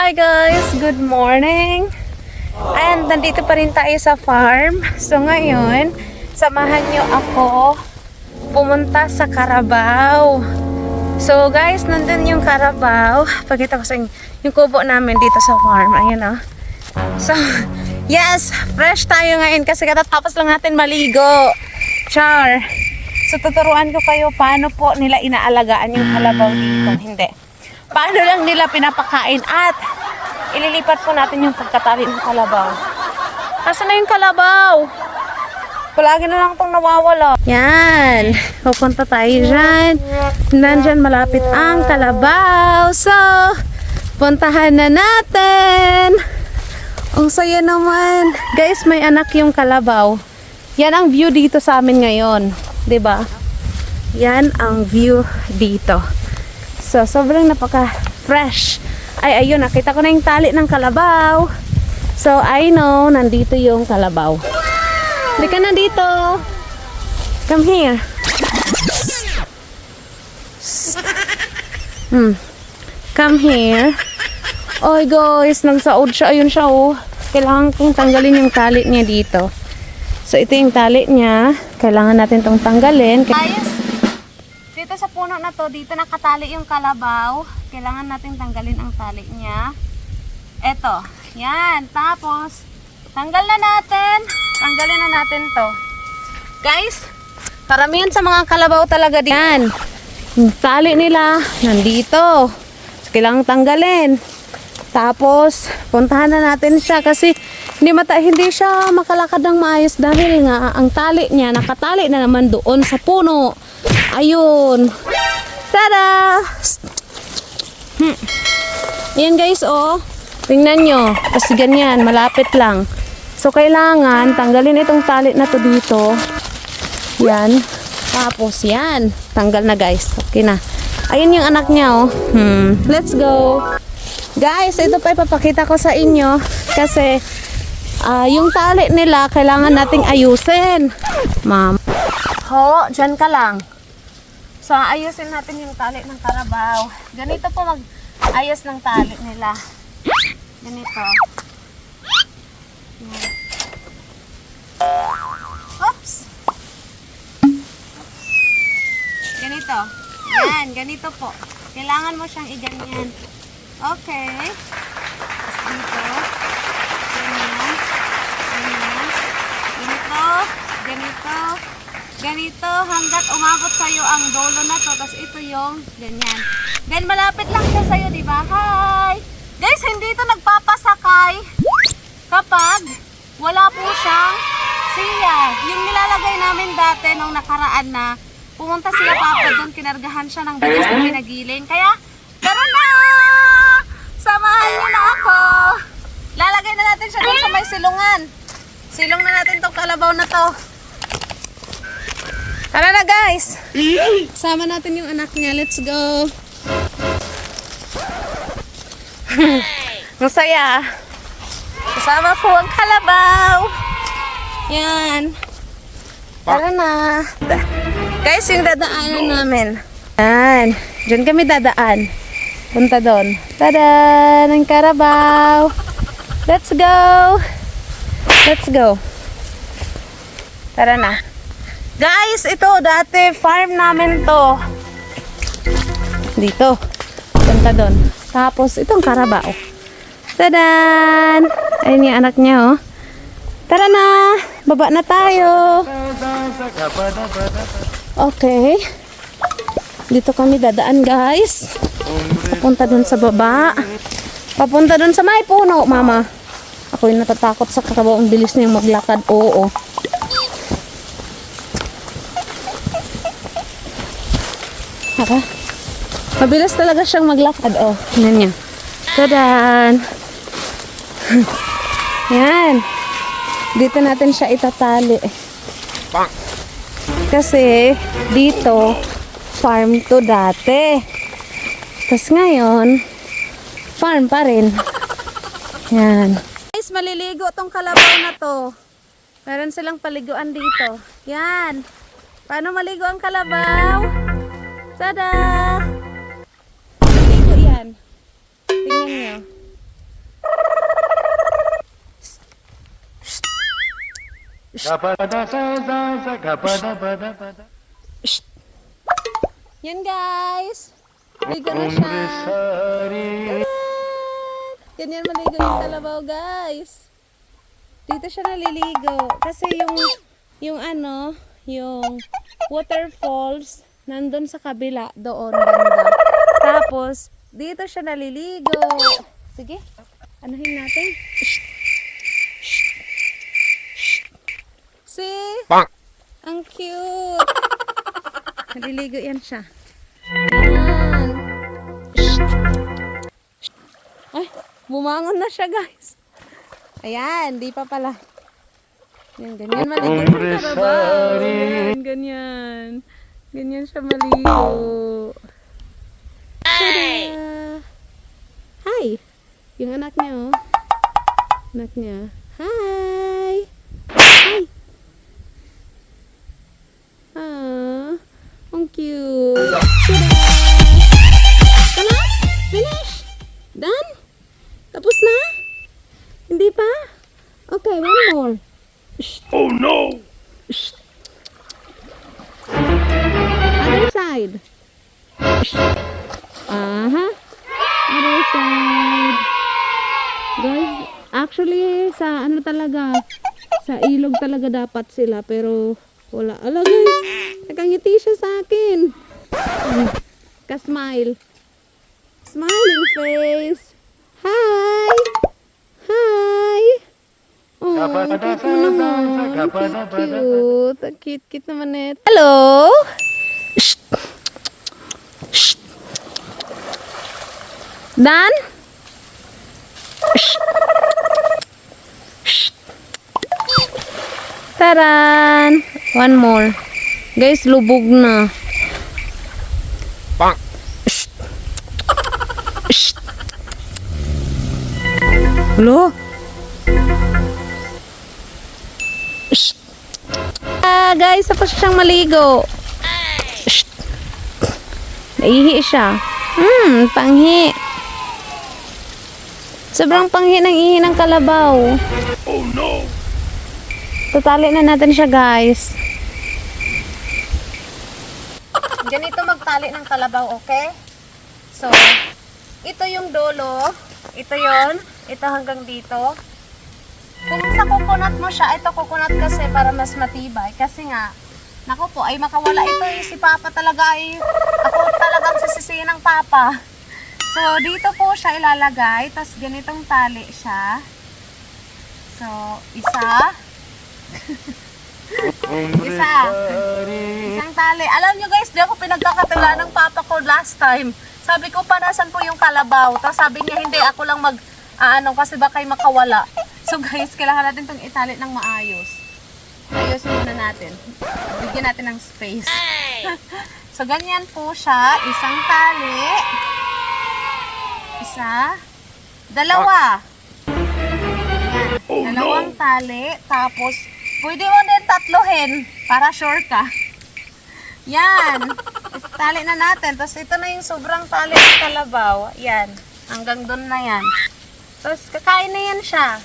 Hi guys! Good morning! And nandito pa rin tayo sa farm. So ngayon, samahan nyo ako pumunta sa Carabao. So guys, nandun yung Carabao. Pakita ko sa inyo yung kubo namin dito sa farm. Ayan o. So, yes! Fresh tayo ngayon kasi katatapos lang natin maligo. Char! So tuturuan ko kayo paano po nila inaalagaan yung kalabaw dito. Hindi. Paano lang nila pinapakain at ililipat po natin yung pagkatali ng kalabaw. Nasaan na yung kalabaw? Palagi na lang itong nawawala. Yan. Pupunta tayo dyan. Nandyan malapit ang kalabaw. So, puntahan na natin. Ang saya naman. Guys, may anak yung kalabaw. Yan ang view dito sa amin ngayon. 'Di ba? Yan ang view dito. So, sobrang napaka-fresh. Ay, ayun, nakita ko na yung tali ng kalabaw. So, I know, nandito yung kalabaw. Hindi ka na dito. Come here. Come here. Oy, guys, nagsaod siya. Ayun siya, oh. Kailangan kong tanggalin yung tali niya dito. So, ito yung tali niya. Kailangan natin tong tanggalin. Ayos. Dito sa puno na to, dito nakatali yung kalabaw. Kailangan natin tanggalin ang tali niya. Eto. Yan. Tapos, tanggal na natin. Tanggalin na natin to. Guys, karamihan sa mga kalabaw talaga diyan. Yung tali nila, nandito. So, kailangan tanggalin. Tapos, puntahan na natin siya kasi hindi siya makalakad ng maayos dahil nga ang tali niya nakatali na naman doon sa puno. Ayun. Tada! Yan guys, oh. Tingnan nyo. Kasi ganyan, malapit lang. So, kailangan tanggalin itong tali na to dito. Yan. Tapos, yan. Tanggal na guys. Okay na. Ayun yung anak niya, oh. Let's go. Guys, ito pa ipapakita ko sa inyo. Kasi, yung tali nila, kailangan nating ayusin. Ma'am. Ho, dyan ka lang. So, ayusin natin yung tali ng karabaw. Ganito po mag-ayos ng tali nila. Ganito. Yan. Oops! Ganito. Yan, ganito po. Kailangan mo siyang iganyan. Okay. Tapos dito. Ganyan. Ganyan. Ganito. Ganito. Ganito hanggat umabot sa'yo ang dolo na to. Tapos ito yung ganyan. Then malapit lang siya sa'yo, di ba? Hi! Guys, hindi ito nagpapasakay kapag wala po siyang siya. Yung nilalagay namin dati nung nakaraan na pumunta sila papa doon, kinargahan siya ng bigas na pinagiling. Kaya, tara na! Samahan niyo na ako! Lalagay na natin siya doon sa may silungan. Silong na natin tong kalabaw na to. Tara na guys! Sama natin yung anak niya. Let's go! Masaya! Kasama po ang kalabaw! Yan! Tara na! Guys, yung dadaanan namin. Yan! Diyan kami dadaan. Punta doon. Tada! Ng karabaw! Let's go! Let's go! Tara na! Guys, ito dati farm namin to. Dito. Punta doon. Tapos itong karabaw. Tadan! Ayun yung anak niya, oh. Tara na! Baba na tayo. Okay. Dito kami dadaan, guys. Papunta doon sa baba. Papunta doon sa may puno, mama. Ako yung natatakot sa karabaw. Ang bilis niyang maglakad. Oo. Haka. Mabilis talaga siyang maglakad. Oh, tingnan niya. Tadan! Yan. Dito natin siya itatali. Kasi, dito, farm to dati. Tapos ngayon, farm pa rin. Yan. Guys, maliligo tong kalabaw na to. Meron silang paliguan dito. Yan. Paano maligo ang kalabaw? Tada! Maligo yan. Tingnan nyo. Shh. Yan guys. Ligo na siya. Ganyan maligo yung kalabaw guys. Dito siya naliligo. Kasi yung waterfalls nandun sa kabila doon banda. Tapos dito siya naliligo. Sige. Anuhin natin. Shh. Shh. Shh. See? Ang cute. Naliligo yan siya. Ayan. Shh. Ay, bumangon na siya guys. Ayan, di pa pala. Yan, ganyan maligo yung karabaw. Yan, ganyan. Ganyan siya maligo. Tada! Hi! Yung anak niya, oh. Anak niya. Hi! Hi! Ah, ang cute. Tada! Tama? Finish? Done? Tapos na? Hindi pa? Okay, one more. Shh. Oh no! Shh. Other side. Shh. Aha. Other side. Guys, actually sa ano talaga, sa ilog talaga dapat sila pero wala. Ala guys, nakangiti siya sa akin. Ka-smile. Smiling face. Hi! Hi! Oh, ang cute mo naman. Ang cute. Ang cute naman net. Hello? Shh. Shh. Dan? Shh. Shh. Taran! One more. Guys, lubog na. Shh. Shh. Hello? Shh. Guys, tapos siyang maligo. Shh. Naihi siya. Panghi. Sobrang panghi ng ihi ng kalabaw. Oh no. Tatali na natin siya, guys. Ganito magtali ng kalabaw, okay? So, ito yung dulo. Ito yon. Ito hanggang dito. Kung sa coconut mo siya, ito coconut kasi para mas matibay. Kasi nga, naku po, ay makawala ito eh. Si Papa talaga ay, ako talagang sisisihin ng Papa. So, dito po siya ilalagay. Tapos ganitong tali siya. So, isa. Isa. Isang tali. Alam nyo guys, di ako pinagkakatula ng Papa ko last time. Sabi ko pa, nasan po yung kalabaw? Tapos sabi niya, hindi, ako lang kasi baka makawala. So guys, kailangan natin itong itali ng maayos. Ayusin muna natin. Bigyan natin ng space. So ganyan po siya. Isang tali. Isa. Dalawa. Yan. Dalawang tali. Tapos, pwede mo din tatlohin para sure ka. Yan. Tali na natin. Tapos ito na yung sobrang tali ng kalabaw. Yan. Hanggang doon na yan. Tapos kakain na yan siya.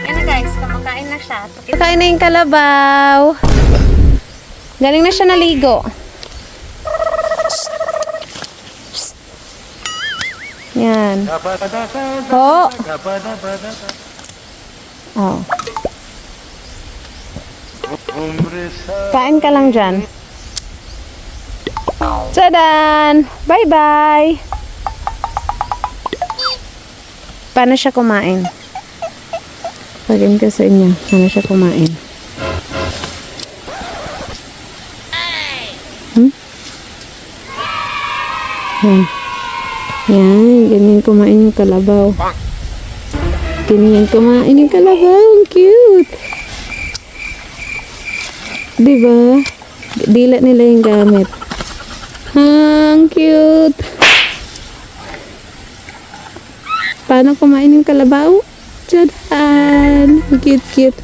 Yan na guys. Kumakain na siya. Kakain na yung kalabaw. Galing na siya naligo. Yan. Ho. Oh. Kain ka lang dyan. Tadan! Bye-bye! Paano siya kumain? Pagin ko sa inyo. Paano siya kumain? Yan. Yan. Ganyan kumain yung kalabaw. Ganyan kumain yung kalabaw. Ang cute! Diba? Dila nila yung gamit. Ang cute! Paano kumain yung kalabaw? Tadaan! Cute.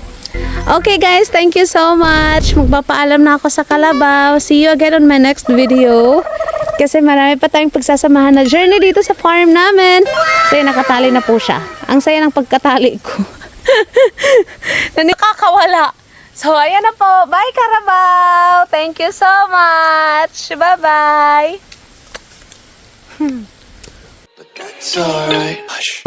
Okay guys, thank you so much. Magpapaalam na ako sa kalabaw. See you again on my next video. Kasi marami pa tayong pagsasamahan na journey dito sa farm namin. So nakatali na po siya. Ang saya ng pagkatali ko. Na nakakawala. So, ayan na po. Bye, Carabao! Thank you so much! Bye-bye! But that's alright. Hush.